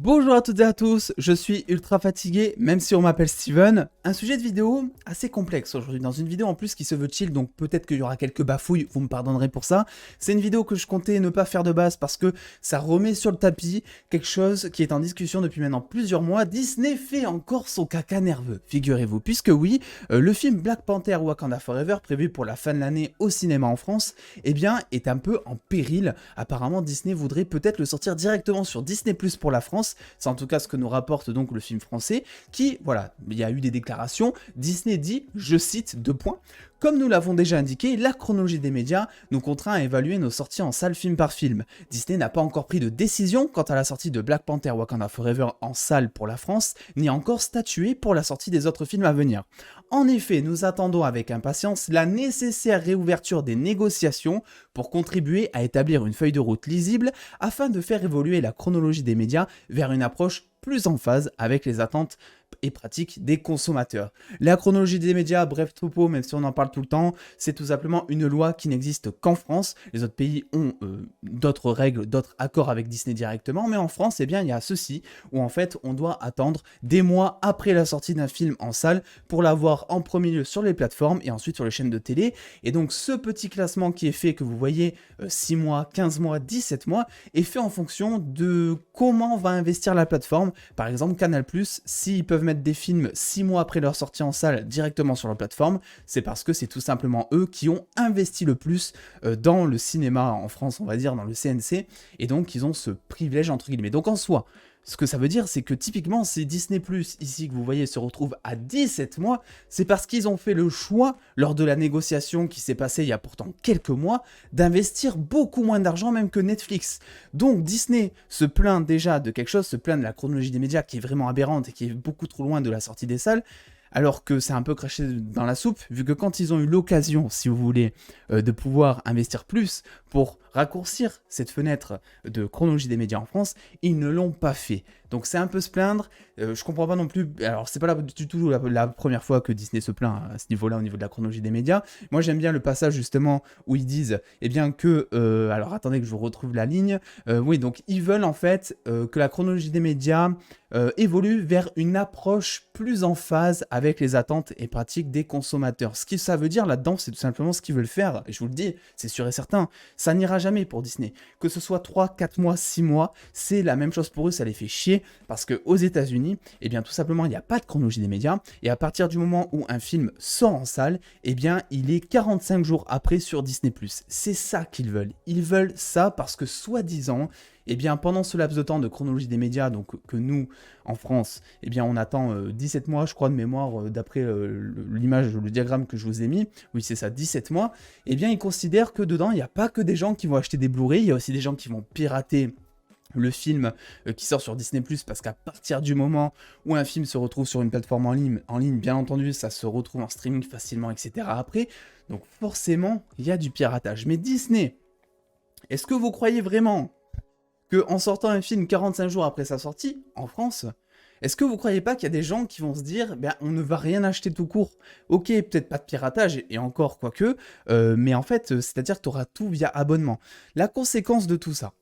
Bonjour à toutes et à tous, je suis ultra fatigué, même si on m'appelle Steven. Un sujet de vidéo assez complexe aujourd'hui, dans une vidéo en plus qui se veut chill, donc peut-être qu'il y aura quelques bafouilles, vous me pardonnerez pour ça. C'est une vidéo que je comptais ne pas faire de base parce que ça remet sur le tapis quelque chose qui est en discussion depuis maintenant plusieurs mois. Disney fait encore son caca nerveux, figurez-vous, puisque oui, le film Black Panther Wakanda Forever, prévu pour la fin de l'année au cinéma en France, eh bien, est un peu en péril. Apparemment, Disney voudrait peut-être le sortir directement sur Disney Plus pour la France. C'est en tout cas ce que nous rapporte donc le film français, qui, voilà, il y a eu des déclarations. Disney dit, je cite, deux points. Comme nous l'avons déjà indiqué, la chronologie des médias nous contraint à évaluer nos sorties en salle film par film. Disney n'a pas encore pris de décision quant à la sortie de Black Panther Wakanda Forever en salle pour la France, ni encore statué pour la sortie des autres films à venir. En effet, nous attendons avec impatience la nécessaire réouverture des négociations pour contribuer à établir une feuille de route lisible afin de faire évoluer la chronologie des médias vers une approche plus en phase avec les attentes et pratiques des consommateurs. La chronologie des médias, bref topo, même si on en parle tout le temps, c'est tout simplement une loi qui n'existe qu'en France. Les autres pays ont d'autres règles, d'autres accords avec Disney directement, mais en France, eh bien, il y a ceci, où en fait, on doit attendre des mois après la sortie d'un film en salle pour l'avoir en premier lieu sur les plateformes et ensuite sur les chaînes de télé. Et donc, ce petit classement qui est fait, que vous voyez, 6 mois, 15 mois, 17 mois, est fait en fonction de comment va investir la plateforme. Par exemple, Canal+, s'ils peuvent mettre des films 6 mois après leur sortie en salle directement sur leur plateforme, c'est parce que c'est tout simplement eux qui ont investi le plus dans le cinéma en France, on va dire, dans le CNC, et donc ils ont ce privilège entre guillemets. Donc en soi, ce que ça veut dire, c'est que typiquement, si Disney+, ici que vous voyez, se retrouve à 17 mois, c'est parce qu'ils ont fait le choix, lors de la négociation qui s'est passée il y a pourtant quelques mois, d'investir beaucoup moins d'argent même que Netflix. Donc Disney se plaint déjà de quelque chose, se plaint de la chronologie des médias qui est vraiment aberrante et qui est beaucoup trop loin de la sortie des salles, alors que c'est un peu craché dans la soupe, vu que quand ils ont eu l'occasion, si vous voulez, de pouvoir investir plus pour raccourcir cette fenêtre de chronologie des médias en France, ils ne l'ont pas fait. Donc c'est un peu se plaindre, je comprends pas non plus, alors c'est pas du tout la première fois que Disney se plaint à ce niveau-là, au niveau de la chronologie des médias. Moi j'aime bien le passage justement où ils disent, eh bien que, alors attendez que je vous retrouve la ligne, oui donc ils veulent en fait que la chronologie des médias évolue vers une approche plus en phase avec les attentes et pratiques des consommateurs. Ce que ça veut dire là-dedans, c'est tout simplement ce qu'ils veulent faire, et je vous le dis, c'est sûr et certain, ça n'ira jamais pour Disney. Que ce soit 3, 4 mois, 6 mois, c'est la même chose pour eux, ça les fait chier, parce qu'aux États-Unis, eh bien tout simplement, il n'y a pas de chronologie des médias, et à partir du moment où un film sort en salle, eh bien il est 45 jours après sur Disney+. C'est ça qu'ils veulent. Ils veulent ça parce que soi-disant, eh bien, pendant ce laps de temps de chronologie des médias, donc que nous, en France, eh bien, on attend 17 mois, je crois, de mémoire, d'après l'image, le diagramme que je vous ai mis, oui, c'est ça, 17 mois, eh bien, ils considèrent que dedans, il n'y a pas que des gens qui vont acheter des Blu-ray, il y a aussi des gens qui vont pirater le film qui sort sur Disney+, parce qu'à partir du moment où un film se retrouve sur une plateforme en ligne, bien entendu, ça se retrouve en streaming facilement, etc. après, donc forcément, il y a du piratage. Mais Disney, est-ce que vous croyez vraiment que en sortant un film 45 jours après sa sortie, en France, est-ce que vous croyez pas qu'il y a des gens qui vont se dire, ben, on ne va rien acheter tout court? Ok, peut-être pas de piratage, et encore quoique, mais en fait, c'est-à-dire que tu auras tout via abonnement. La conséquence de tout ça,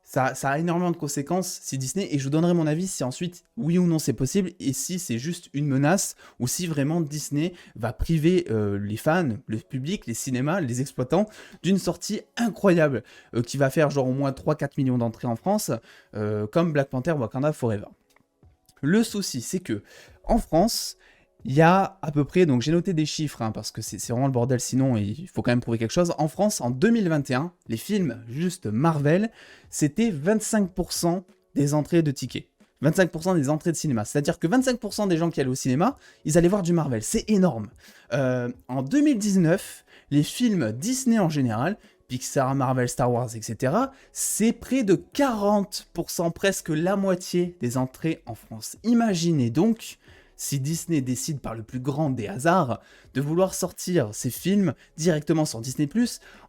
ça a énormément de conséquences si Disney, et je vous donnerai mon avis si ensuite, oui ou non c'est possible, et si c'est juste une menace, ou si vraiment Disney va priver les fans, le public, les cinémas, les exploitants, d'une sortie incroyable, qui va faire genre au moins 3-4 millions d'entrées en France, comme Black Panther Wakanda Forever. Le souci, c'est que en France, il y a à peu près, donc j'ai noté des chiffres, hein, parce que c'est vraiment le bordel sinon, et il faut quand même prouver quelque chose. En France, en 2021, les films juste Marvel, c'était 25% des entrées de tickets. 25% des entrées de cinéma. C'est-à-dire que 25% des gens qui allaient au cinéma, ils allaient voir du Marvel. C'est énorme. En 2019, les films Disney en général, Pixar, Marvel, Star Wars, etc., c'est près de 40%, presque la moitié des entrées en France. Imaginez donc si Disney décide par le plus grand des hasards de vouloir sortir ses films directement sur Disney+,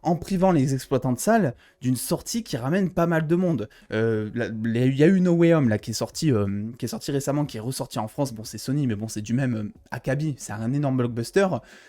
en privant les exploitants de salles d'une sortie qui ramène pas mal de monde. Il y a eu No Way Home là, qui est sorti récemment, qui est ressorti en France. Bon, c'est Sony, mais bon, c'est du même acabit. C'est un énorme blockbuster.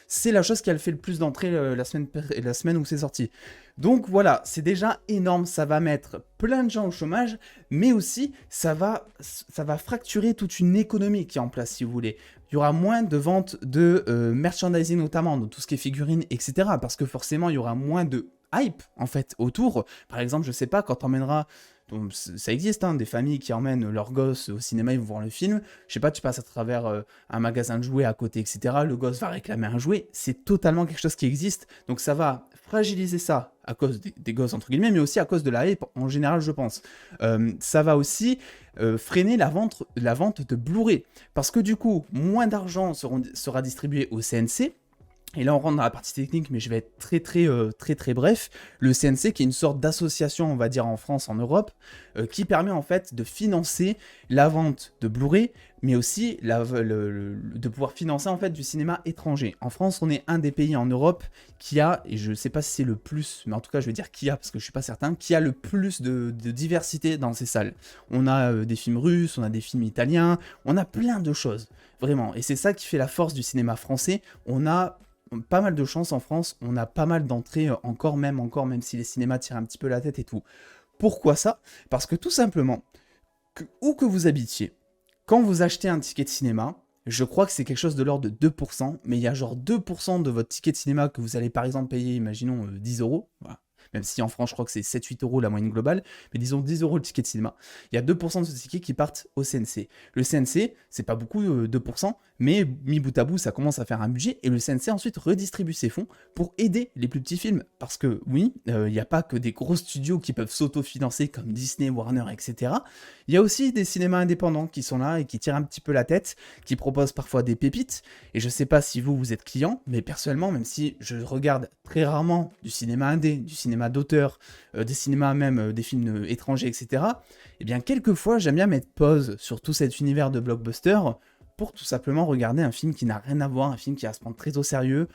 C'est la chose qui a fait le plus d'entrées la semaine où c'est sorti. Donc voilà, c'est déjà énorme, ça va mettre plein de gens au chômage, mais aussi ça va fracturer toute une économie qui est en place, si vous voulez. Il y aura moins de ventes de merchandising notamment, de tout ce qui est figurines, etc. Parce que forcément, il y aura moins de hype en fait autour. Par exemple, je sais pas, quand t'emmèneras, donc, ça existe, hein, des familles qui emmènent leurs gosses au cinéma, ils vont voir le film. Je sais pas, tu passes à travers un magasin de jouets à côté, etc. Le gosse va réclamer un jouet. C'est totalement quelque chose qui existe. Donc ça va fragiliser ça à cause des gosses, entre guillemets, mais aussi à cause de la hype en général, je pense. Ça va aussi freiner la vente de Blu-ray. Parce que du coup, moins d'argent sera distribué au CNC. Et là, on rentre dans la partie technique, mais je vais être très bref. Le CNC, qui est une sorte d'association, on va dire en France, en Europe, qui permet en fait de financer la vente de Blu-ray, mais aussi de pouvoir financer en fait du cinéma étranger. En France, on est un des pays en Europe qui a, et je ne sais pas si c'est le plus, mais en tout cas, je vais dire qui a, parce que je ne suis pas certain, qui a le plus de diversité dans ces salles. On a des films russes, on a des films italiens, on a plein de choses, vraiment. Et c'est ça qui fait la force du cinéma français. On a pas mal de chance en France, on a pas mal d'entrées encore, même si les cinémas tirent un petit peu la tête et tout. Pourquoi ça? Parce que tout simplement, où que vous habitiez, quand vous achetez un ticket de cinéma, je crois que c'est quelque chose de l'ordre de 2%, mais il y a genre 2% de votre ticket de cinéma que vous allez par exemple payer, imaginons 10 euros, voilà. Même si en France, je crois que c'est 7-8 euros la moyenne globale, mais disons 10 euros le ticket de cinéma. Il y a 2% de ce ticket qui partent au CNC. Le CNC, c'est pas beaucoup, 2%, mais mis bout à bout, ça commence à faire un budget, et le CNC ensuite redistribue ses fonds pour aider les plus petits films. Parce que oui, il n'y a pas que des gros studios qui peuvent s'autofinancer comme Disney, Warner, etc. Il y a aussi des cinémas indépendants qui sont là et qui tirent un petit peu la tête, qui proposent parfois des pépites. Et je sais pas si vous êtes client, mais personnellement, même si je regarde très rarement du cinéma indé, du cinéma d'auteur, des cinémas même, des films étrangers, etc., eh bien quelquefois j'aime bien mettre pause sur tout cet univers de blockbuster pour tout simplement regarder un film qui n'a rien à voir, un film qui va se prendre très au sérieux,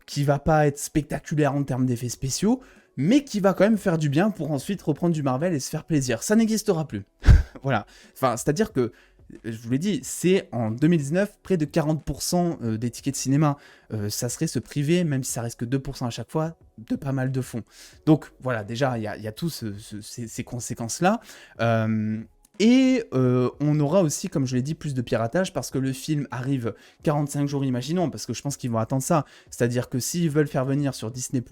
qui va pas être spectaculaire en termes d'effets spéciaux, mais qui va quand même faire du bien pour ensuite reprendre du Marvel et se faire plaisir. Ça n'existera plus. Voilà. Enfin, c'est-à-dire que, je vous l'ai dit, c'est en 2019, près de 40% des tickets de cinéma, ça serait se priver, même si ça reste que 2% à chaque fois, de pas mal de fonds. Donc voilà, déjà, il y a toutes ces conséquences-là. Et on aura aussi, comme je l'ai dit, plus de piratage parce que le film arrive 45 jours, imaginons, parce que je pense qu'ils vont attendre ça. C'est-à-dire que s'ils veulent faire venir sur Disney+,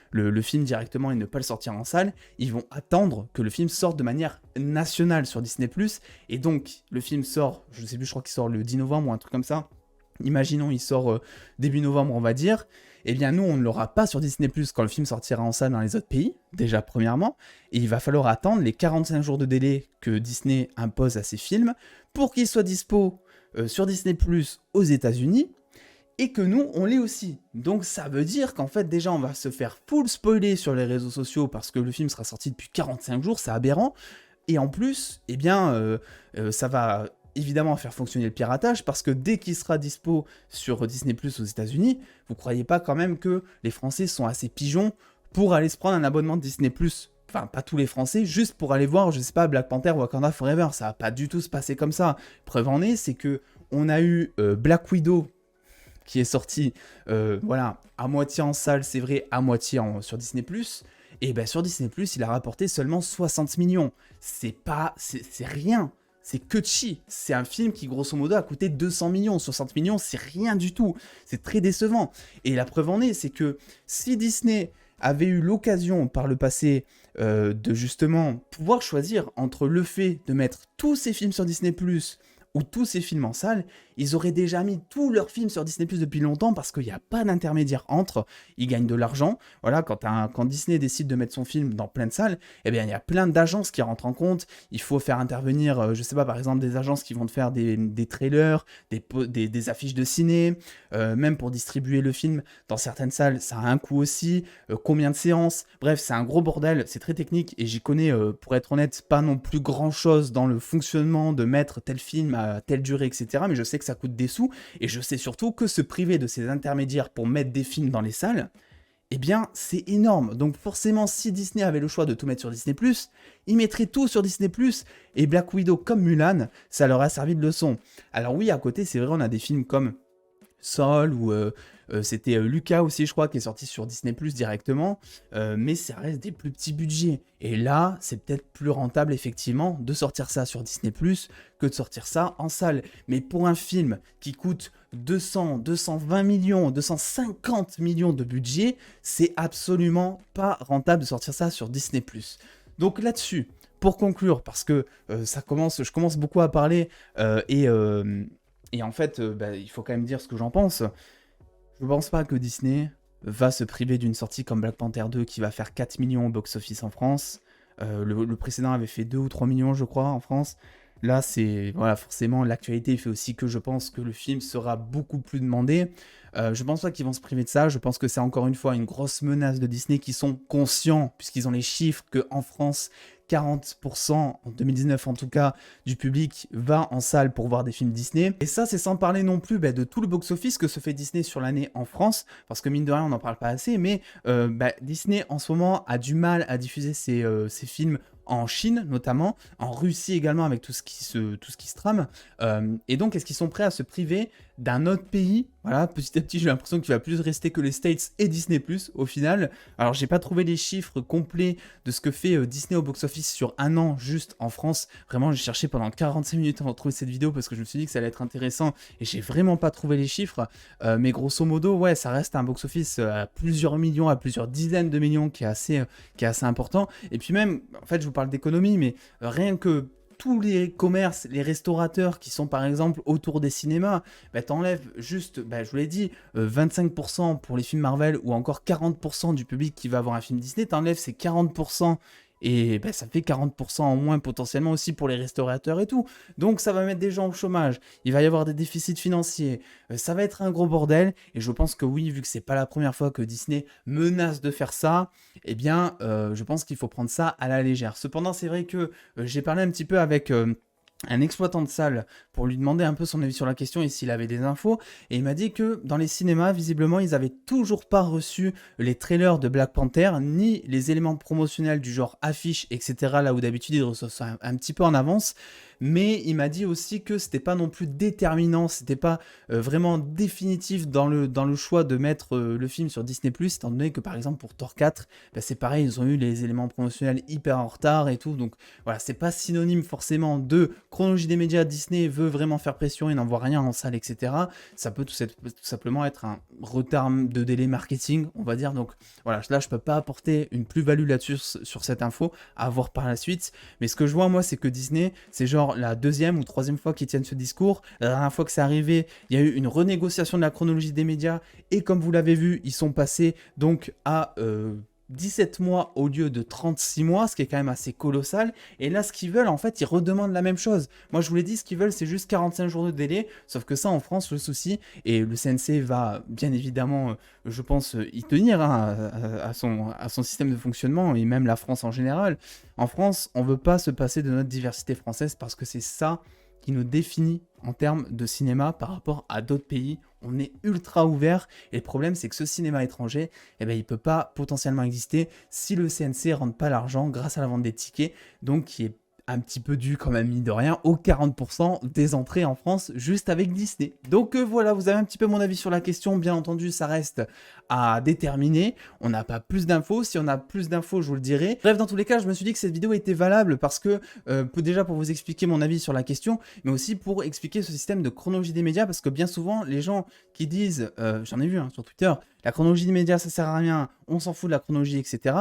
le film directement et ne pas le sortir en salle, ils vont attendre que le film sorte de manière nationale sur Disney+. Et donc, le film sort, je sais plus, je crois qu'il sort le 10 novembre ou un truc comme ça. Imaginons, il sort début novembre, on va dire. Eh bien, nous, on ne l'aura pas sur Disney+, quand le film sortira en salle dans les autres pays, déjà premièrement, et il va falloir attendre les 45 jours de délai que Disney impose à ses films pour qu'ils soient dispo sur Disney+, aux États-Unis, et que nous, on l'ait aussi. Donc ça veut dire qu'en fait, déjà, on va se faire full spoiler sur les réseaux sociaux parce que le film sera sorti depuis 45 jours, c'est aberrant, et en plus, eh bien, ça va évidemment faire fonctionner le piratage parce que dès qu'il sera dispo sur Disney+ aux États-Unis, vous croyez pas quand même que les Français sont assez pigeons pour aller se prendre un abonnement de Disney+? Enfin, pas tous les Français, juste pour aller voir, je sais pas, Black Panther ou Wakanda Forever. Ça va pas du tout se passer comme ça. Preuve en est, c'est que on a eu Black Widow qui est sorti, voilà, à moitié en salle, c'est vrai, à moitié sur Disney+. Et ben sur Disney+, il a rapporté seulement 60 millions. C'est rien. C'est que chi. C'est un film qui, grosso modo, a coûté 200 millions. 60 millions, c'est rien du tout. C'est très décevant. Et la preuve en est, c'est que si Disney avait eu l'occasion par le passé de justement pouvoir choisir entre le fait de mettre tous ses films sur Disney+, ou tous ces films en salle, ils auraient déjà mis tous leurs films sur Disney+ depuis longtemps parce qu'il n'y a pas d'intermédiaire entre, ils gagnent de l'argent. Voilà, quand Disney décide de mettre son film dans plein de salles, eh bien il y a plein d'agences qui rentrent en compte. Il faut faire intervenir, je sais pas, par exemple des agences qui vont te faire des trailers, des affiches de ciné, même pour distribuer le film dans certaines salles, ça a un coût aussi, combien de séances, bref, c'est un gros bordel, c'est très technique et j'y connais, pour être honnête, pas non plus grand chose dans le fonctionnement de mettre tel film à telle durée, etc. Mais je sais que ça coûte des sous, et je sais surtout que se priver de ces intermédiaires pour mettre des films dans les salles, eh bien, c'est énorme. Donc forcément, si Disney avait le choix de tout mettre sur Disney+, ils mettraient tout sur Disney+, et Black Widow comme Mulan, ça leur a servi de leçon. Alors oui, à côté, c'est vrai, on a des films comme Soul ou c'était Lucas aussi, je crois, qui est sorti sur Disney Plus directement. Mais ça reste des plus petits budgets. Et là, c'est peut-être plus rentable, effectivement, de sortir ça sur Disney Plus que de sortir ça en salle. Mais pour un film qui coûte 200, 220 millions, 250 millions de budget, c'est absolument pas rentable de sortir ça sur Disney Plus. Donc là-dessus, pour conclure, parce que je commence beaucoup à parler et en fait, il faut quand même dire ce que j'en pense. Je pense pas que Disney va se priver d'une sortie comme Black Panther 2 qui va faire 4 millions au box-office en France. Le précédent avait fait 2 ou 3 millions, je crois, en France. Là, c'est voilà, forcément, l'actualité fait aussi que je pense que le film sera beaucoup plus demandé. Je pense pas qu'ils vont se priver de ça. Je pense que c'est encore une fois une grosse menace de Disney qui sont conscients, puisqu'ils ont les chiffres, qu'en France, 40% en 2019 en tout cas du public va en salle pour voir des films Disney. Et ça, c'est sans parler non plus de tout le box-office que se fait Disney sur l'année en France, parce que mine de rien, on n'en parle pas assez, mais Disney en ce moment a du mal à diffuser ses films en Chine notamment, en Russie également avec tout ce qui se trame. Et donc, est-ce qu'ils sont prêts à se priver d'un autre pays? Voilà, petit à petit, j'ai l'impression qu'il va plus rester que les States et Disney+, au final. Alors, j'ai pas trouvé les chiffres complets de ce que fait Disney au box-office sur un an juste en France. Vraiment, j'ai cherché pendant 45 minutes avant de trouver cette vidéo parce que je me suis dit que ça allait être intéressant et j'ai vraiment pas trouvé les chiffres. Mais grosso modo, ouais, ça reste un box-office à plusieurs millions, à plusieurs dizaines de millions qui est assez important. Et puis même, en fait, je vous parle d'économie, mais rien que tous les commerces, les restaurateurs qui sont par exemple autour des cinémas, t'enlèves juste, je vous l'ai dit, 25% pour les films Marvel ou encore 40% du public qui va voir un film Disney, t'enlèves ces 40% et ça fait 40% en moins potentiellement aussi pour les restaurateurs et tout. Donc ça va mettre des gens au chômage, il va y avoir des déficits financiers, ça va être un gros bordel. Et je pense que oui, vu que c'est pas la première fois que Disney menace de faire ça, eh bien je pense qu'il faut prendre ça à la légère. Cependant, c'est vrai que j'ai parlé un petit peu avec un exploitant de salle pour lui demander un peu son avis sur la question et s'il avait des infos. Et il m'a dit que dans les cinémas, visiblement, ils n'avaient toujours pas reçu les trailers de Black Panther, ni les éléments promotionnels du genre affiches, etc. Là où d'habitude ils reçoivent ça un petit peu en avance. Mais il m'a dit aussi que c'était pas non plus déterminant, c'était pas vraiment définitif dans le choix de mettre le film sur Disney+, étant donné que par exemple pour Thor 4, c'est pareil, ils ont eu les éléments promotionnels hyper en retard et tout. Donc voilà, c'est pas synonyme forcément de chronologie des médias. Disney veut vraiment faire pression et n'envoie rien en salle, etc. Ça peut tout simplement être un retard de délai marketing, on va dire. Donc voilà, là je peux pas apporter une plus-value là-dessus sur cette info, à voir par la suite. Mais ce que je vois moi, c'est que Disney, c'est genre la deuxième ou troisième fois qu'ils tiennent ce discours. La dernière fois que c'est arrivé, il y a eu une renégociation de la chronologie des médias et comme vous l'avez vu, ils sont passés donc à 17 mois au lieu de 36 mois, ce qui est quand même assez colossal. Et là, ce qu'ils veulent, en fait, ils redemandent la même chose. Moi, je vous l'ai dit, ce qu'ils veulent, c'est juste 45 jours de délai. Sauf que ça, en France, le souci, et le CNC va bien évidemment, je pense, y tenir à son système de fonctionnement, et même la France en général. En France, on ne veut pas se passer de notre diversité française parce que c'est ça qui nous définit en termes de cinéma par rapport à d'autres pays. On est ultra ouvert et le problème c'est que ce cinéma étranger, il ne peut pas potentiellement exister si le CNC ne rentre pas l'argent grâce à la vente des tickets, donc qui est un petit peu dû quand même, mine de rien, aux 40% des entrées en France juste avec Disney. Donc voilà, vous avez un petit peu mon avis sur la question. Bien entendu, ça reste à déterminer. On n'a pas plus d'infos. Si on a plus d'infos, je vous le dirai. Bref, dans tous les cas, je me suis dit que cette vidéo était valable parce que, déjà pour vous expliquer mon avis sur la question, mais aussi pour expliquer ce système de chronologie des médias, parce que bien souvent, les gens qui disent, j'en ai vu sur Twitter, la chronologie des médias, ça sert à rien, on s'en fout de la chronologie, etc.,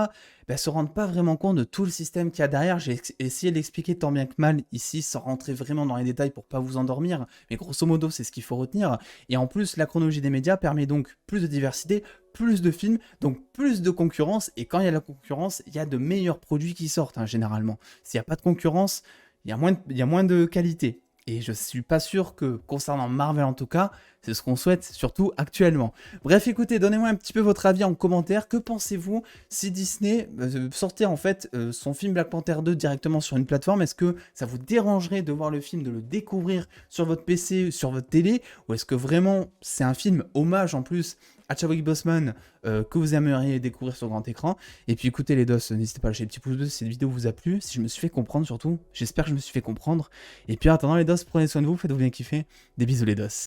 se rendent pas vraiment compte de tout le système qu'il y a derrière. J'ai essayé de l'expliquer tant bien que mal ici, sans rentrer vraiment dans les détails pour pas vous endormir, mais grosso modo, c'est ce qu'il faut retenir. Et en plus, la chronologie des médias permet donc plus de diversité, plus de films, donc plus de concurrence, et quand il y a la concurrence, il y a de meilleurs produits qui sortent, généralement. S'il n'y a pas de concurrence, il y a moins de qualité. Et je suis pas sûr que, concernant Marvel en tout cas, c'est ce qu'on souhaite, surtout actuellement. Bref, écoutez, donnez-moi un petit peu votre avis en commentaire. Que pensez-vous si Disney sortait en fait son film Black Panther 2 directement sur une plateforme? Est-ce que ça vous dérangerait de voir le film, de le découvrir sur votre PC, sur votre télé? Ou est-ce que vraiment c'est un film hommage en plus à Chadwick Boseman que vous aimeriez découvrir sur grand écran? Et puis écoutez les dos, n'hésitez pas à lâcher le petit pouce bleu si cette vidéo vous a plu, si je me suis fait comprendre surtout. J'espère que je me suis fait comprendre. Et puis en attendant les dos, prenez soin de vous, faites-vous bien kiffer. Des bisous les dos.